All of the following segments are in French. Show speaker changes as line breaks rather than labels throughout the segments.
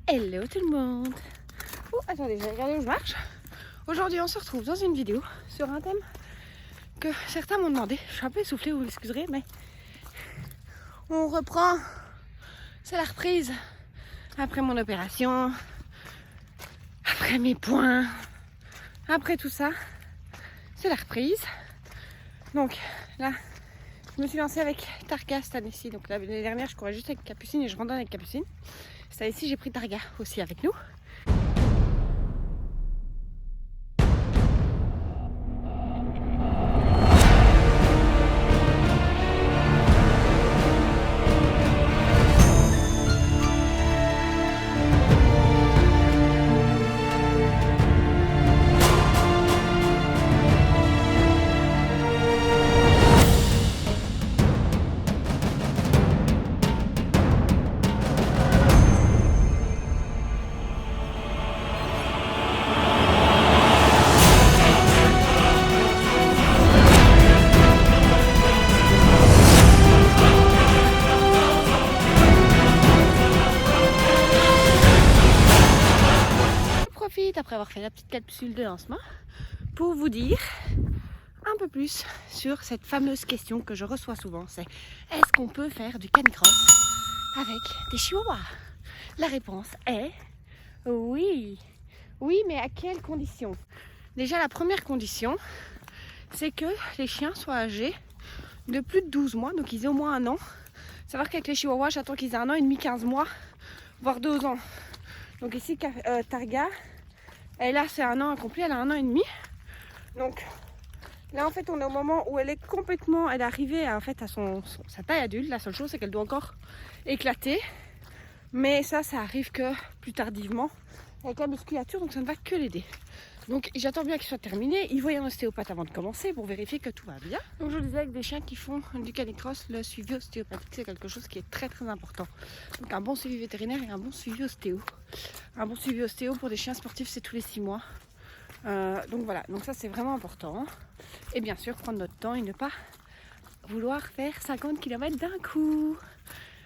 Hello tout le monde. Oh, attendez, je vais regarder où je marche. Aujourd'hui, on se retrouve dans une vidéo sur un thème que certains m'ont demandé. Je suis un peu essoufflée, vous l'excuserez, mais on reprend. C'est la reprise. Après mon opération, après mes points, après tout ça, c'est la reprise. Donc là, je me suis lancée avec Targa cette année-ci. Donc l'année dernière, je courais juste avec Capucine et je randonnais avec Capucine. Cette année-ci, j'ai pris Targa aussi avec nous. Après avoir fait la petite capsule de lancement pour vous dire un peu plus sur cette fameuse question que je reçois souvent, c'est est-ce qu'on peut faire du canicross avec des chihuahuas? La réponse est oui. Oui, mais à quelles conditions? Déjà, la première condition, c'est que les chiens soient âgés de plus de 12 mois, donc ils aient au moins un an. Savoir qu'avec les chihuahuas, j'attends qu'ils aient un an et demi, 15 mois, voire 2 ans. Donc ici, Targa, elle là c'est un an accompli, elle a un an et demi. Donc là en fait on est au moment où elle est complètement, elle est arrivée à sa taille adulte. La seule chose c'est qu'elle doit encore éclater. Mais ça arrive que plus tardivement avec la musculature, donc ça ne va que l'aider. Donc j'attends bien qu'il soit terminé. Il voit un ostéopathe avant de commencer pour vérifier que tout va bien. Donc je vous disais, avec des chiens qui font du canicross, le suivi ostéopathique c'est quelque chose qui est très très important. Donc un bon suivi vétérinaire et un bon suivi ostéo. Un bon suivi ostéo pour des chiens sportifs c'est tous les 6 mois. Donc voilà, donc ça c'est vraiment important. Et bien sûr prendre notre temps et ne pas vouloir faire 50 km d'un coup.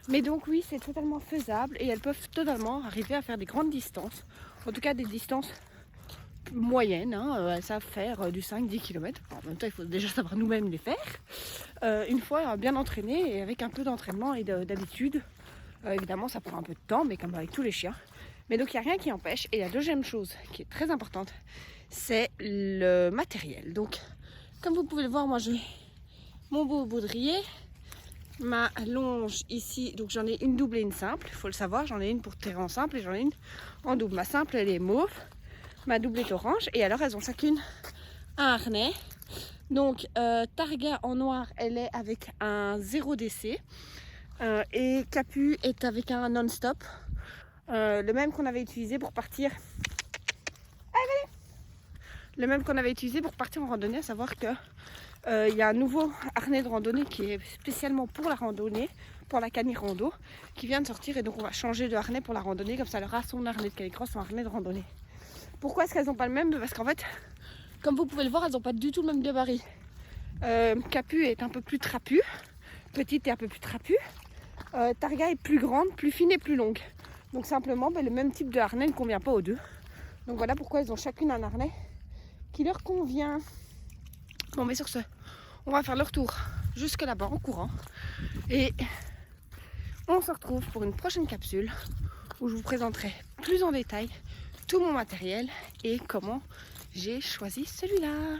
Mais donc oui, c'est totalement faisable et elles peuvent totalement arriver à faire des grandes distances. En tout cas des distances moyennes, elles savent faire du 5-10 km. En même temps, il faut déjà savoir nous-mêmes les faire. Une fois bien entraînées et avec un peu d'entraînement et d'habitude. Évidemment, ça prend un peu de temps, mais comme avec tous les chiens. Mais donc, il n'y a rien qui empêche. Et la deuxième chose qui est très importante, c'est le matériel. Donc, comme vous pouvez le voir, moi, j'ai mon beau baudrier, ma longe ici. Donc, j'en ai une double et une simple. Il faut le savoir, j'en ai une pour terrain simple et j'en ai une en double. Ma simple, elle est mauve. Ma double est orange. Et alors, elles ont chacune un harnais. Donc, Targa en noir, elle est avec un 0 DC. Et Capu est avec un non-stop. Le même qu'on avait utilisé pour partir. Le même qu'on avait utilisé pour partir en randonnée, à savoir que il y a un nouveau harnais de randonnée qui est spécialement pour la randonnée, pour la canirando, qui vient de sortir et donc on va changer de harnais pour la randonnée, comme ça elle aura son harnais de canicross, son harnais de randonnée. Pourquoi est-ce qu'elles n'ont pas le même? Parce qu'en fait, comme vous pouvez le voir, elles n'ont pas du tout le même gabarit. Capu est un peu plus trapu, petite et un peu plus trapue. Targa est plus grande, plus fine et plus longue. Donc simplement, le même type de harnais ne convient pas aux deux. Donc voilà pourquoi elles ont chacune un harnais qui leur convient. Bon, mais sur ce, on va faire le retour jusque là-bas en courant. Et on se retrouve pour une prochaine capsule où je vous présenterai plus en détail tout mon matériel et comment j'ai choisi celui-là.